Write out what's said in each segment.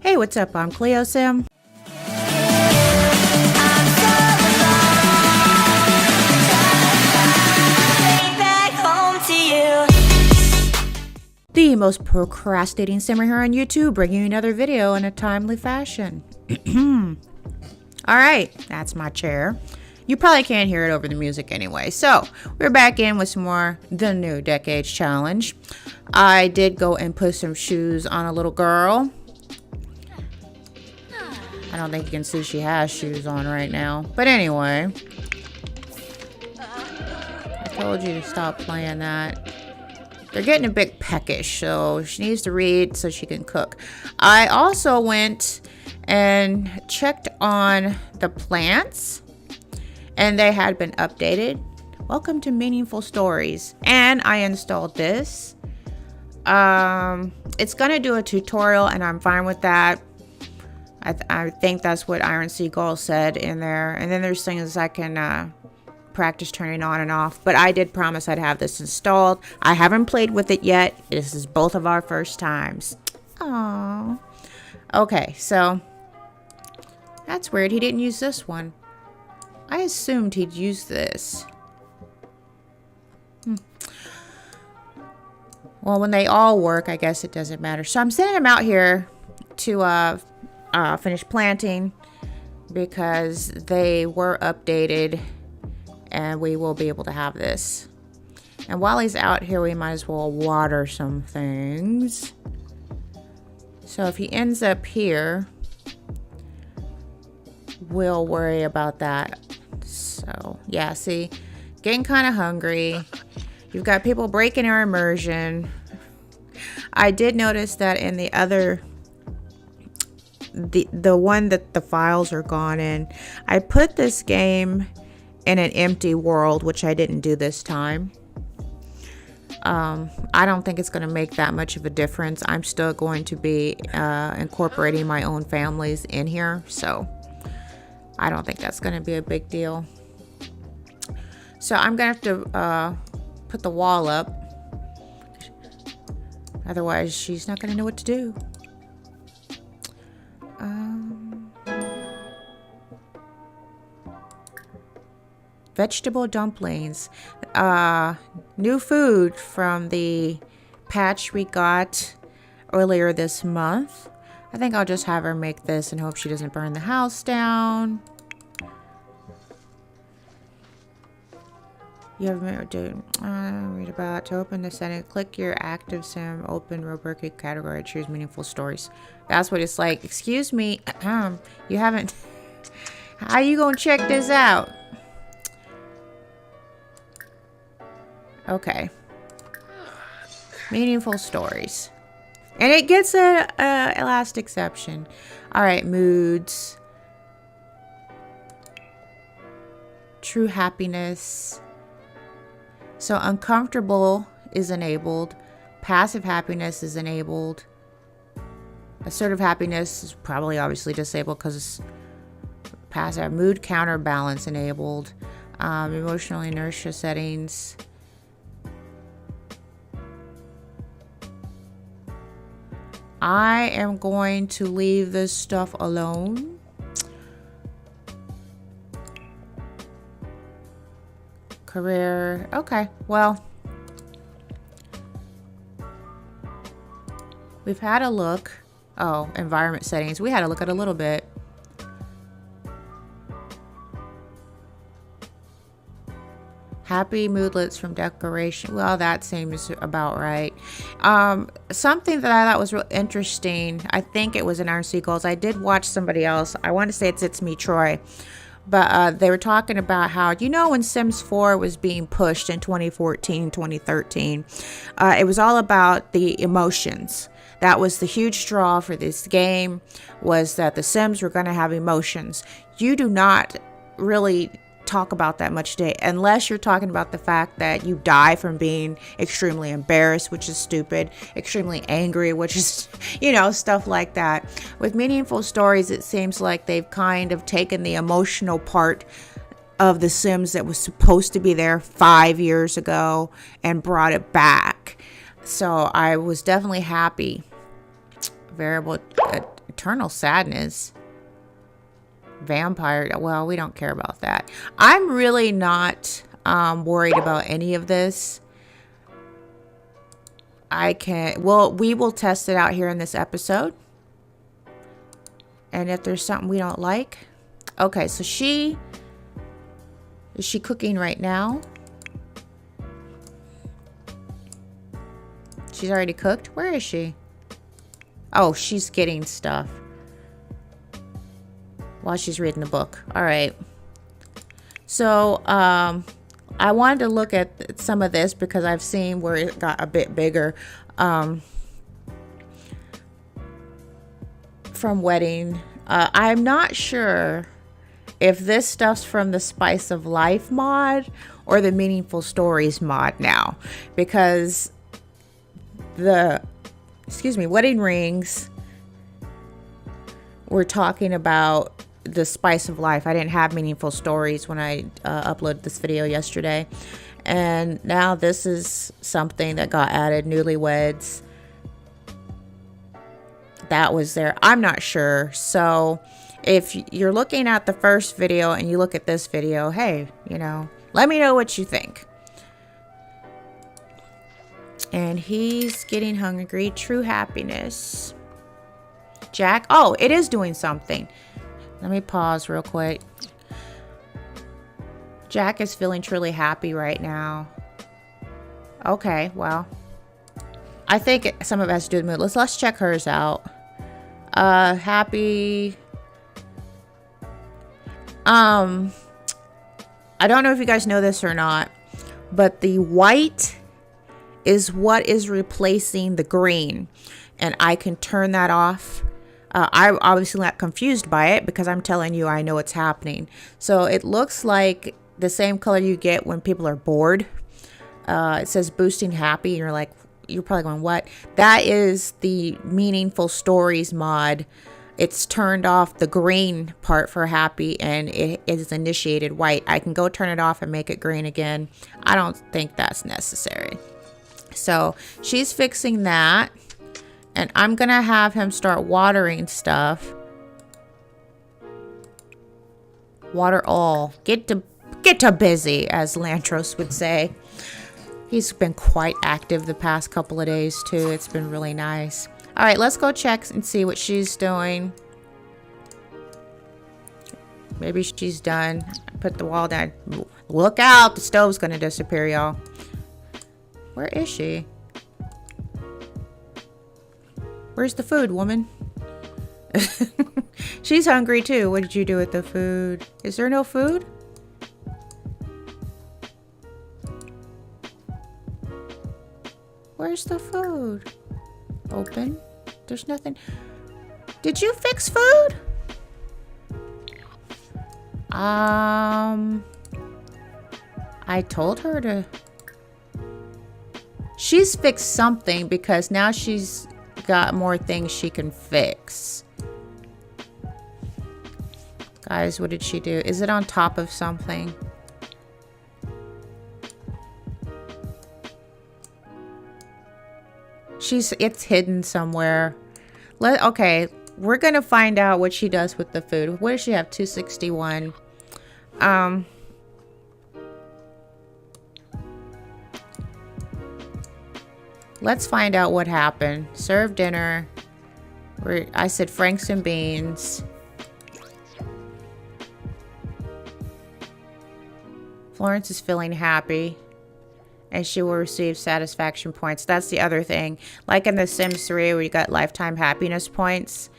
Hey, what's up? I'm Cleo Sim. The most procrastinating simmer here on YouTube, bringing you another video in a timely fashion. All right, that's my chair. You probably can't hear it over the music anyway. So we're back in with some more The New Decades Challenge. I did go and put some shoes on a little girl. I don't think you can see she has shoes on right now. But anyway, I told you to stop playing that. They're getting a bit peckish, so she needs to read so she can cook. I also went and checked on the plants, and they had been updated. Welcome to Meaningful Stories. And I installed this. It's gonna do a tutorial, and I'm fine with that. I think that's what Iron Seagull said in there. And then there's things I can practice turning on and off. But I did promise I'd have this installed. I haven't played with it yet. This is both of our first times. Aww. Okay, so that's weird. He didn't use this one. I assumed he'd use this. Well, when they all work, I guess it doesn't matter. So I'm sending them out here to finish planting because they were updated and we will be able to have this. And while he's out here, we might as well water some things. So if he ends up here, we'll worry about that. So yeah, see, getting kind of hungry. You've got people breaking our immersion. I did notice that in the other, the one that the files are gone in, I put this game in an empty world, which I didn't do this time. I don't think it's going to make that much of a difference. I'm still going to be incorporating my own families in here, so I don't think that's going to be a big deal. So I'm going to have to put the wall up. Otherwise, she's not going to know what to do. Vegetable dumplings. New food from the patch we got earlier this month. I think I'll just have her make this and hope she doesn't burn the house down. You have read about to open the setting. Click your active sim, open rubric category, choose meaningful stories. That's what it's like. Excuse me, you haven't. How you gonna check this out? Okay. Meaningful stories, and it gets a last exception. All right, moods, true happiness. So uncomfortable is enabled. Passive happiness is enabled. Assertive happiness is probably obviously disabled because it's passive. Mood counterbalance enabled. Emotional inertia settings. I am going to leave this stuff alone. Career. Okay, well, we've had a look. Oh, environment settings. We had a look at a little bit. Happy moodlets from decoration. Well, that seems about right. Something that I thought was real interesting, I think it was in Iron Seagulls. I did watch somebody else. I want to say it's Me Troy. But they were talking about how, you know, when Sims 4 was being pushed in 2014, 2013, it was all about the emotions. That was the huge draw for this game, was that the Sims were going to have emotions. You do not really talk about that much today, unless you're talking about the fact that you die from being extremely embarrassed, which is stupid, extremely angry, which is, you know, stuff like that. With Meaningful Stories, it seems like they've kind of taken the emotional part of The Sims that was supposed to be there 5 years ago and brought it back. So I was definitely happy, variable, eternal sadness. Vampire, well, we don't care about that. I'm really not worried about any of this. We will test it out here in this episode. And if there's something we don't like. Okay, so is she cooking right now? She's already cooked? Where is she? Oh, she's getting stuff while she's reading the book. All right. So, I wanted to look at some of this because I've seen where it got a bit bigger from Wedding. I'm not sure if this stuff's from the Spice of Life mod or the Meaningful Stories mod now, because the wedding rings, we're talking about the Spice of Life. I didn't have Meaningful Stories when I uploaded this video yesterday, and now this is something that got added, Newlyweds. That was there. I'm not sure. So if you're looking at the first video and you look at this video, hey, let me know what you think. And he's getting hungry. True happiness. Jack. Oh, it is doing something. Let me pause real quick. Jack is feeling truly happy right now. Okay, well. I think some of it has to do with the mood. Let's check hers out. Happy. I don't know if you guys know this or not, but the white is what is replacing the green, and I can turn that off. I'm obviously not confused by it because I'm telling you I know what's happening. So it looks like the same color you get when people are bored. It says boosting happy, and you're probably going, what? That is the Meaningful Stories mod. It's turned off the green part for happy, and it is initiated white. I can go turn it off and make it green again. I don't think that's necessary. So she's fixing that, and I'm gonna have him start watering stuff. Water all. Get to busy, as Lantros would say. He's been quite active the past couple of days too. It's been really nice. All right, let's go check and see what she's doing. Maybe she's done. Put the wall down. Look out, the stove's gonna disappear, y'all. Where is she? Where's the food, woman? She's hungry too. What did you do with the food? Is there no food? Where's the food? Open. There's nothing. Did you fix food? I told her to. She's fixed something because now she's got more things she can fix. Guys, what did she do? Is it on top of something? It's hidden somewhere. Okay, we're gonna find out what she does with the food. What does she have? 261. Let's find out what happened. Serve dinner. I said Franks and beans. Florence is feeling happy, and she will receive satisfaction points. That's the other thing. Like in The Sims 3, where you got lifetime happiness points,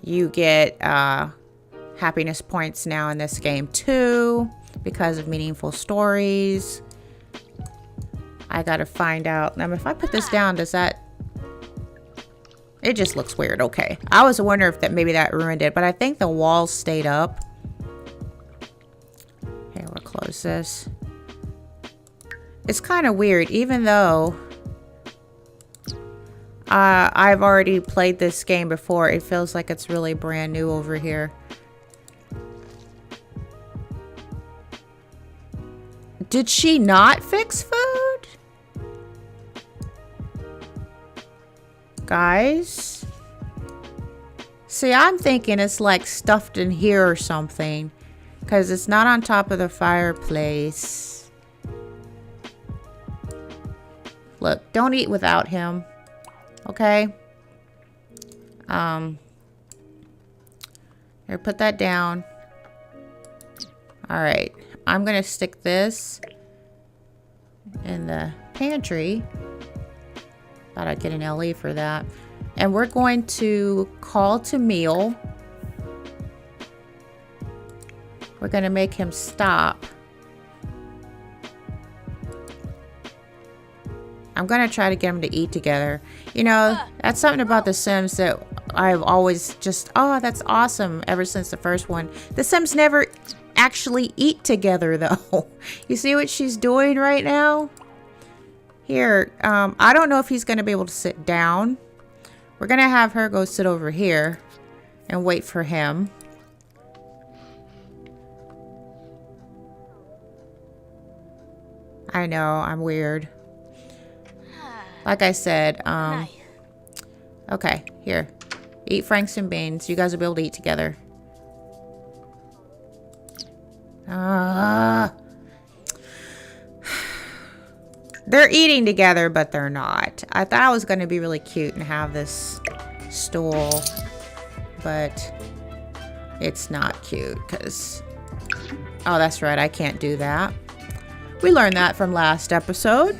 you get happiness points now in this game too, because of Meaningful Stories. I gotta find out. Now, if I put this down, does that... It just looks weird. Okay. I was wondering if maybe that ruined it, but I think the walls stayed up. Okay, we'll close this. It's kind of weird, even though I've already played this game before. It feels like it's really brand new over here. Did she not fix food? Guys? See, I'm thinking it's like stuffed in here or something. Because it's not on top of the fireplace. Look, don't eat without him. Okay? Here, put that down. Alright. I'm going to stick this in the pantry. Thought I'd get an LE for that. And we're going to call to meal. We're going to make him stop. I'm going to try to get them to eat together. You know, that's something about The Sims that I've always just, oh, that's awesome ever since the first one. The Sims never actually eat together, though. You see what she's doing right now? Here, I don't know if he's going to be able to sit down. We're going to have her go sit over here and wait for him. I know, I'm weird. Like I said, okay, here. Eat Franks and beans. You guys will be able to eat together. They're eating together, but they're not. I thought it was going to be really cute and have this stool, but it's not cute because... Oh, that's right. I can't do that. We learned that from last episode.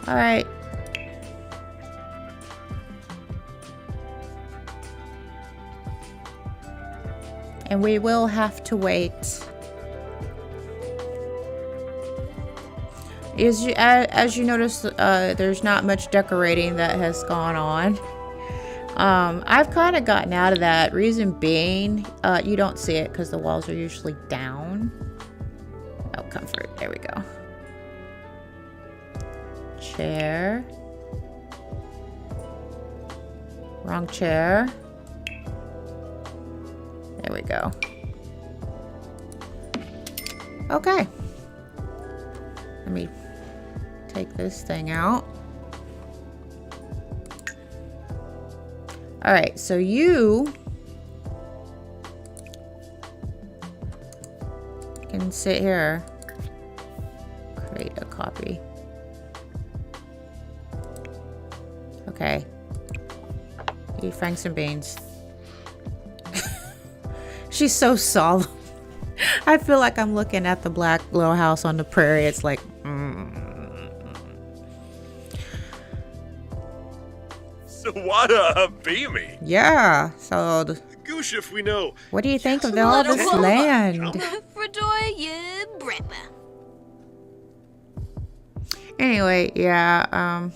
All right. And we will have to wait. As you notice, there's not much decorating that has gone on. I've kind of gotten out of that. Reason being, you don't see it because the walls are usually down. Oh, comfort. There we go. Chair. Wrong chair. There we go. Okay. Let me take this thing out. All right, so you can sit here. Create a copy. Okay. Eat Franks and beans. She's so solemn. I feel like I'm looking at the black little house on the prairie. It's like, So what be me? Yeah, so Goosh if we know. what do you think of all this land? Anyway, yeah,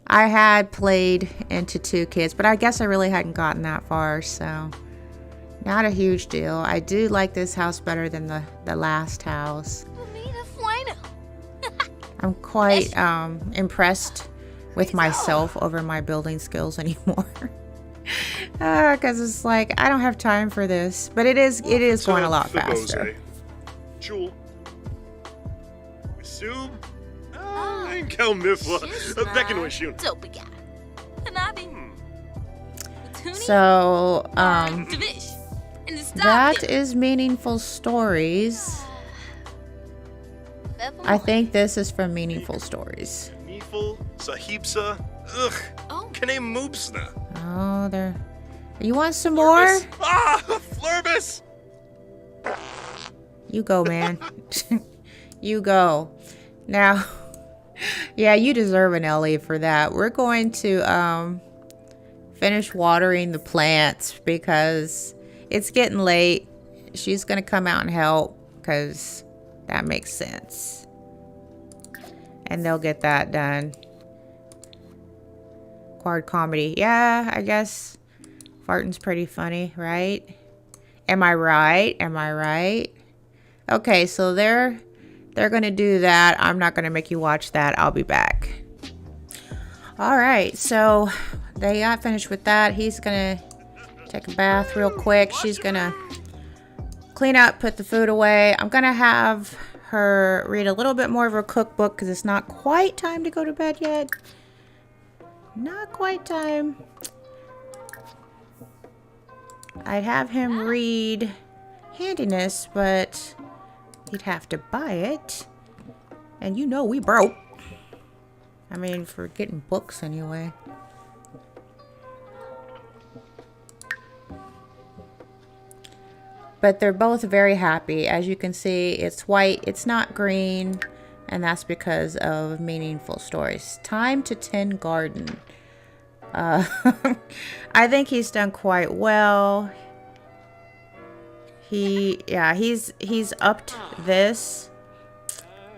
I had played into 2 kids, but I guess I really hadn't gotten that far, so not a huge deal. I do like this house better than the last house. I'm quite impressed with myself over my building skills anymore. Because it's like, I don't have time for this. But it is going a lot faster. Jewel. Assume? Kel Mifla. Beckonwishun. So, that is Meaningful Stories. I think this is from Meaningful Stories. Meaningful, Sahibsa, ugh, Kane Moopsna. Oh, there. You want some more? Flurbus! You go, man. You go. Now, yeah, you deserve an LE for that. We're going to finish watering the plants because it's getting late. She's going to come out and help because that makes sense. And they'll get that done. Quad comedy. Yeah, I guess farting's pretty funny, right? Am I right? Am I right? Okay, so they're going to do that. I'm not going to make you watch that. I'll be back. All right, so they got finished with that. He's going to take a bath real quick. She's going to clean up, put the food away. I'm gonna have her read a little bit more of her cookbook because it's not quite time to go to bed yet. Not quite time. I'd have him read Handiness, but he'd have to buy it. And you know we broke. I mean, for getting books anyway. But they're both very happy. As you can see, it's white, it's not green, and that's because of meaningful stories. Time to tend garden. I think he's done quite well. He's upped this.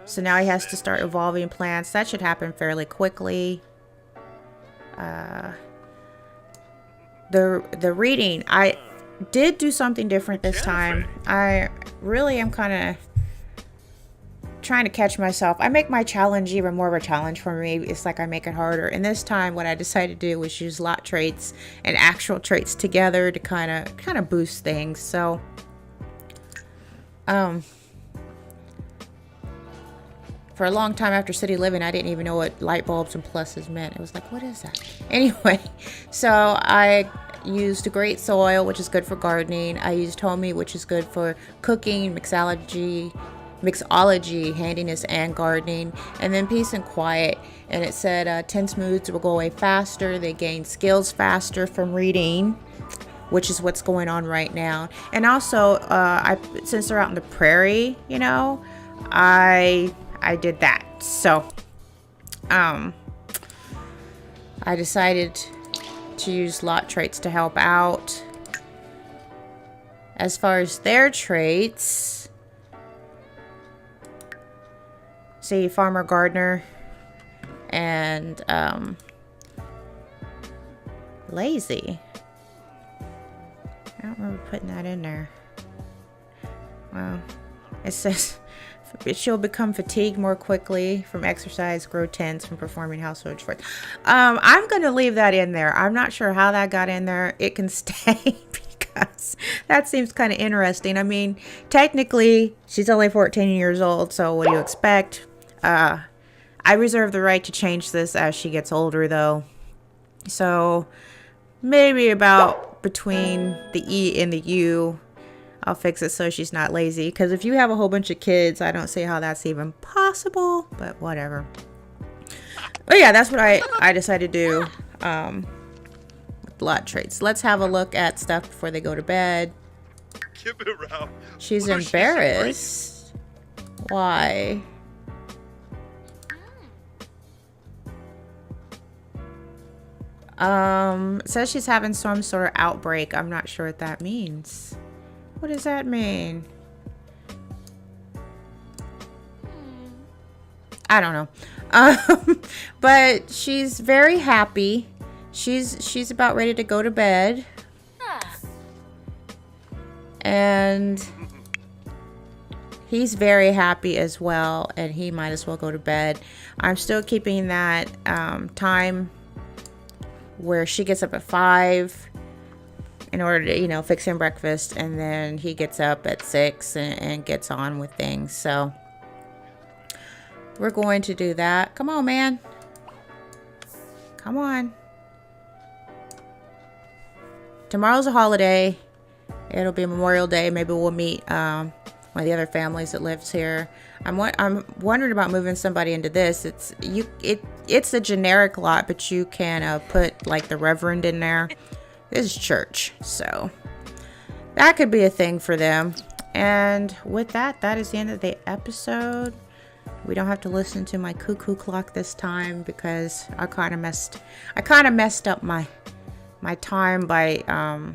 So now he has to start evolving plants. That should happen fairly quickly. The reading, I did do something different this time. I really am kind of trying to catch myself. I make my challenge even more of a challenge for me. It's like I make it harder. And this time what I decided to do was use lot traits and actual traits together to kind of boost things. So for a long time after city living, I didn't even know what light bulbs and pluses meant. It was like, what is that? Anyway, so I used great soil, which is good for gardening. I used homey, which is good for cooking, mixology, handiness, and gardening. And then peace and quiet. And it said tense moods will go away faster. They gain skills faster from reading, which is what's going on right now. And also, since they're out in the prairie, you know, I did that. So, I decided to use lot traits to help out. As far as their traits, see, farmer, gardener, and lazy. I don't remember putting that in there. Well, it says she'll become fatigued more quickly from exercise, grow tense from performing household chores. I'm going to leave that in there. I'm not sure how that got in there. It can stay because that seems kind of interesting. I mean, technically, she's only 14 years old, so what do you expect? I reserve the right to change this as she gets older, though. So maybe about between the E and the U, I'll fix it so she's not lazy. Because if you have a whole bunch of kids, I don't see how that's even possible. But whatever. But yeah, that's what I decided to do with lot traits. Let's have a look at stuff before they go to bed. She's embarrassed. Why? It says she's having some sort of outbreak. I'm not sure what that means. What does that mean? I don't know. But she's very happy. She's about ready to go to bed. And he's very happy as well, and he might as well go to bed. I'm still keeping that time where she gets up at 5 in order to, you know, fix him breakfast, and then he gets up at 6 and gets on with things. So we're going to do that. Come on, man. Come on. Tomorrow's a holiday. It'll be Memorial Day. Maybe we'll meet one of the other families that lives here. I'm wondering about moving somebody into this. It's a generic lot, but you can put like the Reverend in there. This is church, so that could be a thing for them. And with that, that is the end of the episode. We don't have to listen to my cuckoo clock this time because I kind of messed up my time by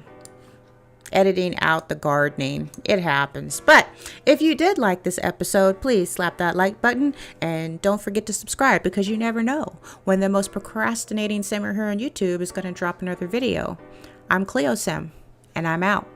editing out the gardening. It happens. But if you did like this episode, please slap that like button and don't forget to subscribe, because you never know when the most procrastinating simmer here on YouTube is going to drop another video. I'm Cleo Sim, and I'm out.